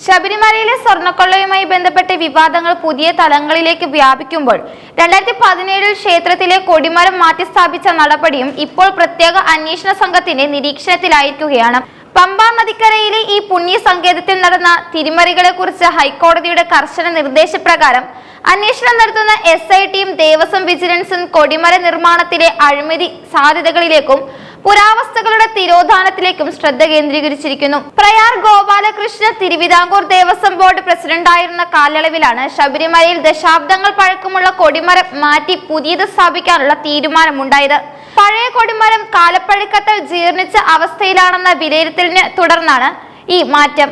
ശബരിമലയിലെ സ്വർണ്ണക്കൊള്ളയുമായി ബന്ധപ്പെട്ട വിവാദങ്ങൾ പുതിയ തലങ്ങളിലേക്ക് വ്യാപിക്കുമ്പോൾ 2017 ക്ഷേത്രത്തിലെ കൊടിമരം മാറ്റിസ്ഥാപിച്ച നടപടിയും ഇപ്പോൾ പ്രത്യേക അന്വേഷണ സംഘത്തിന്റെ നിരീക്ഷണത്തിലായിരിക്കുകയാണ്. പമ്പാ നദിക്കരയിലെ ഈ പുണ്യ സങ്കേതത്തിൽ നടന്ന തിരിമറികളെ കുറിച്ച് ഹൈക്കോടതിയുടെ കർശന നിർദ്ദേശപ്രകാരം അന്വേഷണം നടത്തുന്ന SITയും ദേവസ്വം വിജിലൻസും കൊടിമര നിർമ്മാണത്തിലെ അഴിമതി സാധ്യതകളിലേക്കും പുരാവസ്തുക്കളുടെ തിരോധാനത്തിലേക്കും ശ്രദ്ധ കേന്ദ്രീകരിച്ചിരിക്കുന്നു. പ്രയാർ ഗോപാലകൃഷ്ണ തിരുവിതാംകൂർ ദേവസ്വം ബോർഡ് പ്രസിഡന്റായിരുന്ന കാലയളവിലാണ് ശബരിമലയിൽ ദശാബ്ദങ്ങൾ പഴക്കമുള്ള കൊടിമരം മാറ്റി പുതിയത് സ്ഥാപിക്കാനുള്ള തീരുമാനമുണ്ടായത്. പഴയ കൊടിമരം കാലപ്പഴക്കത്താൽ ജീർണിച്ച അവസ്ഥയിലാണെന്ന വിലയിരുത്തലിനെ തുടർന്നാണ് ഈ മാറ്റം.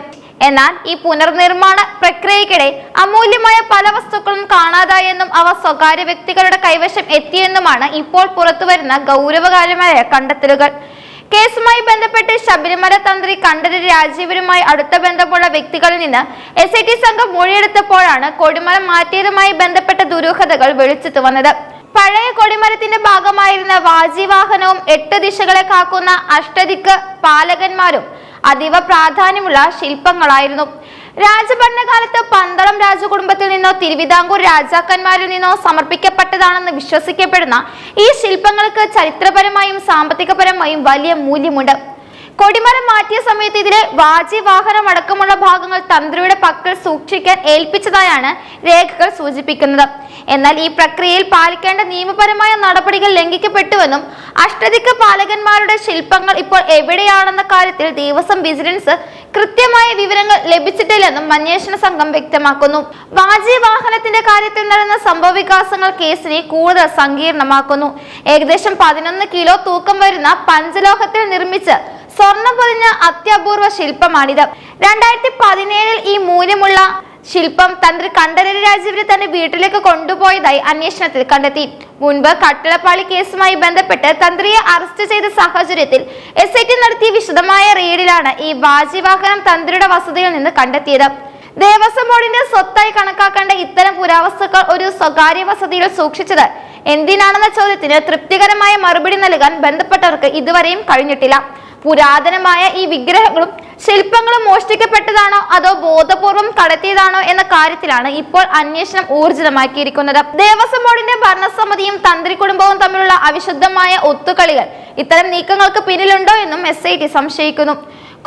എന്നാൽ ഈ പുനർനിർമ്മാണ പ്രക്രിയയ്ക്കിടെ അമൂല്യമായ പല വസ്തുക്കളും കാണാതായെന്നും അവ സ്വകാര്യ വ്യക്തികളുടെ കൈവശം എത്തിയെന്നുമാണ് ഇപ്പോൾ പുറത്തുവരുന്ന ഗൗരവകരമായ കണ്ടെത്തലുകൾ. കേസുമായി ബന്ധപ്പെട്ട് ശബരിമല തന്ത്രി കണ്ഠരര് രാജീവരുമായി അടുത്ത ബന്ധമുള്ള വ്യക്തികളിൽ നിന്ന് SIT സംഘം മൊഴിയെടുത്തപ്പോഴാണ് കൊടിമരം മാറ്റിയതുമായി ബന്ധപ്പെട്ട ദുരൂഹതകൾ വെളിച്ചത്തു വന്നത്. പഴയ കൊടിമരത്തിന്റെ ഭാഗമായിരുന്ന വാജിവാഹനവും 8 ദിശകളെ കാക്കുന്ന അഷ്ടദിക്ക് പാലകന്മാരും അതീവ പ്രാധാന്യമുള്ള ശില്പങ്ങളായിരുന്നു. രാജഭരണകാലത്ത് പന്തളം രാജകുടുംബത്തിൽ നിന്നോ തിരുവിതാംകൂർ രാജാക്കന്മാരിൽ നിന്നോ സമർപ്പിക്കപ്പെട്ടതാണെന്ന് വിശ്വസിക്കപ്പെടുന്ന ഈ ശില്പങ്ങൾക്ക് ചരിത്രപരമായും സാമ്പത്തികപരമായും വലിയ മൂല്യമുണ്ട്. കൊടിമരം മാറ്റിയ സമയത്ത് ഇതിലെ വാജിവാഹനം അടക്കമുള്ള ഭാഗങ്ങൾ തന്ത്രിയുടെ പക്കൽ സൂക്ഷിക്കാൻ ഏൽപ്പിച്ചതായാണ് രേഖകൾ സൂചിപ്പിക്കുന്നത്. എന്നാൽ ഈ പ്രക്രിയയിൽ പാലിക്കേണ്ട നിയമപരമായ നടപടികൾ ലംഘിക്കപ്പെട്ടുവെന്നും അഷ്ടദിക്ക് പാലകന്മാരുടെ ശില്പങ്ങൾ ഇപ്പോൾ എവിടെയാണെന്ന കാര്യത്തിൽ ദേവസ്വം വിജിലൻസ് കൃത്യമായ വിവരങ്ങൾ ലഭിച്ചിട്ടില്ലെന്നും അന്വേഷണ സംഘം വ്യക്തമാക്കുന്നു. വാജിവാഹനത്തിന്റെ കാര്യത്തിൽ നടന്ന സംഭവ വികാസങ്ങൾ കേസിനെ കൂടുതൽ സങ്കീർണമാക്കുന്നു. ഏകദേശം 11 കിലോ തൂക്കം വരുന്ന പഞ്ചലോഹത്തിൽ നിർമ്മിച്ച് സ്വർണം പൊതിഞ്ഞ അത്യപൂർവ ശില്പമാണിത്. 2017 ഈ മൂല്യമുള്ള ശില്പം തന്ത്രി കണ്ഠരര് രാജീവരെ തന്റെ വീട്ടിലേക്ക് കൊണ്ടുപോയതായി അന്വേഷണത്തിൽ കണ്ടെത്തി. മുൻപ് കട്ടിളപ്പാളി കേസുമായി ബന്ധപ്പെട്ട് തന്ത്രിയെ അറസ്റ്റ് ചെയ്ത സാഹചര്യത്തിൽ SIT നടത്തിയ വിശദമായ റെയ്ഡിലാണ് ഈ വാജിവാഹനം തന്ത്രിയുടെ വസതിയിൽ നിന്ന് കണ്ടെത്തിയത്. ദേവസ്വം ബോർഡിന്റെ സ്വത്തായി കണക്കാക്കേണ്ട ഇത്തരം പുരാവസ്തുക്കൾ ഒരു സ്വകാര്യ വസതിയിൽ സൂക്ഷിച്ചത് എന്തിനാണെന്ന ചോദ്യത്തിന് തൃപ്തികരമായ മറുപടി നൽകാൻ ബന്ധപ്പെട്ടവർക്ക് ഇതുവരെയും കഴിഞ്ഞിട്ടില്ല. പുരാതനമായ ഈ വിഗ്രഹങ്ങളും ശില്പങ്ങളും മോഷ്ടിക്കപ്പെട്ടതാണോ അതോ ബോധപൂർവം കടത്തിയതാണോ എന്ന കാര്യത്തിലാണ് ഇപ്പോൾ അന്വേഷണം ഊർജിതമാക്കിയിരിക്കുന്നത്. ദേവസ്വം ബോർഡിന്റെ ഭരണസമിതിയും തന്ത്രി കുടുംബവും തമ്മിലുള്ള അവിശുദ്ധമായ ഒത്തുകളികൾ ഇത്തരം നീക്കങ്ങൾക്ക് പിന്നിലുണ്ടോ എന്നും SIT സംശയിക്കുന്നു.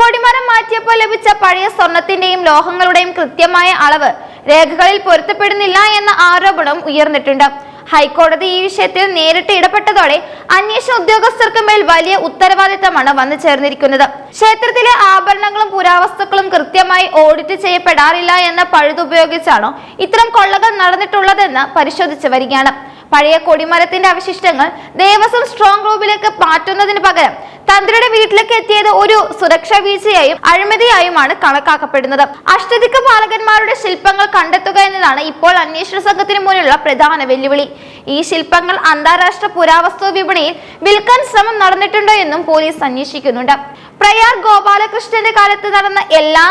കൊടിമരം മാറ്റിയപ്പോൾ ലഭിച്ച പഴയ സ്വർണത്തിന്റെയും ലോഹങ്ങളുടെയും കൃത്യമായ അളവ് രേഖകളിൽ പൊരുത്തപ്പെടുന്നില്ല എന്ന ആരോപണം ഉയർന്നിട്ടുണ്ട്. ഹൈക്കോടതി ഈ വിഷയത്തിൽ നേരിട്ട് ഇടപെട്ടതോടെ അന്വേഷണ ഉദ്യോഗസ്ഥർക്ക് മേൽ വലിയ ഉത്തരവാദിത്തമാണ് വന്നു ചേർന്നിരിക്കുന്നത്. ക്ഷേത്രത്തിലെ ആഭരണങ്ങളും പുരാവസ്തുക്കളും കൃത്യമായി ഓഡിറ്റ് ചെയ്യപ്പെടാറില്ല എന്ന പഴുതുപയോഗിച്ചാണോ ഇത്തരം കൊള്ളകൾ നടന്നിട്ടുള്ളതെന്ന് പരിശോധിച്ചു വരികയാണ്. പഴയ കൊടിമരത്തിന്റെ അവശിഷ്ടങ്ങൾ ദേവസ്വം സ്ട്രോങ് റൂമിലേക്ക് മാറ്റുന്നതിന് പകരം തന്ത്രിയുടെ വീട്ടിലേക്ക് എത്തിയത് ഒരു സുരക്ഷാ വീഴ്ചയായും അഴിമതിയായുമാണ് കണക്കാക്കപ്പെടുന്നത്. അഷ്ടദിക്ക് പാലകന്മാരുടെ ശില്പങ്ങൾ കണ്ടെത്തുക എന്നതാണ് ഇപ്പോൾ അന്വേഷണ സംഘത്തിന് മുന്നിലുള്ള പ്രധാന വെല്ലുവിളി. ഈ ശില്പങ്ങൾ അന്താരാഷ്ട്ര പുരാവസ്തു വിപണിയിൽ വിൽക്കാൻ ശ്രമം നടന്നിട്ടുണ്ടോ എന്നും പോലീസ് അന്വേഷിക്കുന്നുണ്ട്. പ്രയാർ ഗോപാലകൃഷ്ണന്റെ കാലത്ത് നടന്ന എല്ലാ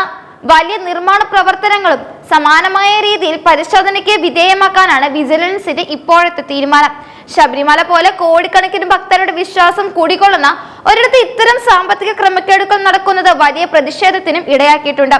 വലിയ നിർമ്മാണ പ്രവർത്തനങ്ങളും സമാനമായ രീതിയിൽ പരിശോധനയ്ക്ക് വിധേയമാക്കാനാണ് വിജിലൻസിന്റെ ഇപ്പോഴത്തെ തീരുമാനം. ശബരിമല പോലെ കോടിക്കണക്കിന് ഭക്തരുടെ വിശ്വാസം കൂടിക്കൊള്ളുന്ന ഒരിടത്ത് ഇത്തരം സാമ്പത്തിക ക്രമക്കേടുകൾ നടക്കുന്നത് വലിയ പ്രതിഷേധത്തിനും ഇടയാക്കിയിട്ടുണ്ട്.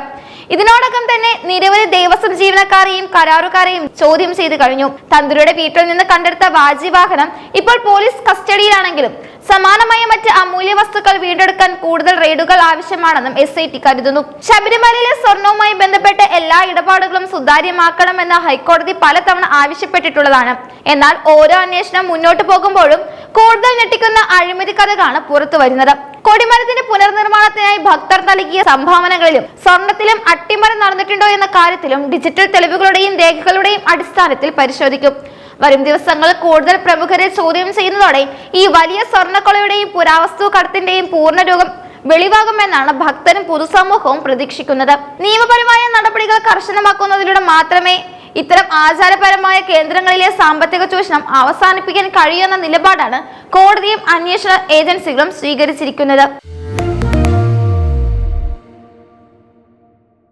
ഇതിനോടകം തന്നെ നിരവധി ദേവസ്വം ജീവനക്കാരെയും കരാറുകാരെയും ചോദ്യം ചെയ്തു കഴിഞ്ഞു. തന്ത്രിയുടെ വീട്ടിൽ നിന്ന് കണ്ടെടുത്ത വാജിവാഹനം ഇപ്പോൾ പോലീസ് കസ്റ്റഡിയിലാണെങ്കിലും സമാനമായ മറ്റ് അമൂല്യ വസ്തുക്കൾ വീണ്ടെടുക്കാൻ കൂടുതൽ റെയ്ഡുകൾ ആവശ്യമാണെന്നും SIT കരുതുന്നു. ശബരിമലയിലെ സ്വർണവുമായി ബന്ധപ്പെട്ട എല്ലാ ഇടപാടുകളും സുതാര്യമാക്കണമെന്ന് ഹൈക്കോടതി പലതവണ ആവശ്യപ്പെട്ടിട്ടുള്ളതാണ്. എന്നാൽ ഓരോ അന്വേഷണം മുന്നോട്ട് പോകുമ്പോഴും കൂടുതൽ ഞെട്ടിക്കുന്ന അഴിമതി കഥകളാണ് പുറത്തു വരുന്നത്. കൊടിമരത്തിന്റെ പുനർനിർമ്മാണത്തിനായി ഭക്തർ നൽകിയ സംഭാവനകളിലും സ്വർണത്തിലും അട്ടിമറി നടന്നിട്ടുണ്ടോ എന്ന കാര്യത്തിലും ഡിജിറ്റൽ തെളിവുകളുടെയും രേഖകളുടെയും അടിസ്ഥാനത്തിൽ പരിശോധിക്കും. വരും ദിവസങ്ങളിൽ കൂടുതൽ പ്രമുഖരെ ചോദ്യം ചെയ്യുന്നതോടെ ഈ വലിയ സ്വർണ്ണക്കൊള്ളയുടെയും പുരാവസ്തു കടത്തിന്റെയും പൂർണ്ണരൂപം വെളിവാകുമെന്നാണ് ഭക്തരും പൊതുസമൂഹവും പ്രതീക്ഷിക്കുന്നത്. നിയമപരമായ നടപടികൾ കർശനമാക്കുന്നതിലൂടെ മാത്രമേ ഇത്തരം ആചാരപരമായ കേന്ദ്രങ്ങളിലെ സാമ്പത്തിക ചൂഷണം അവസാനിപ്പിക്കാൻ കഴിയുന്ന നിലപാടാണ് കോടതിയും അന്വേഷണ ഏജൻസികളും സ്വീകരിച്ചിരിക്കുന്നത്.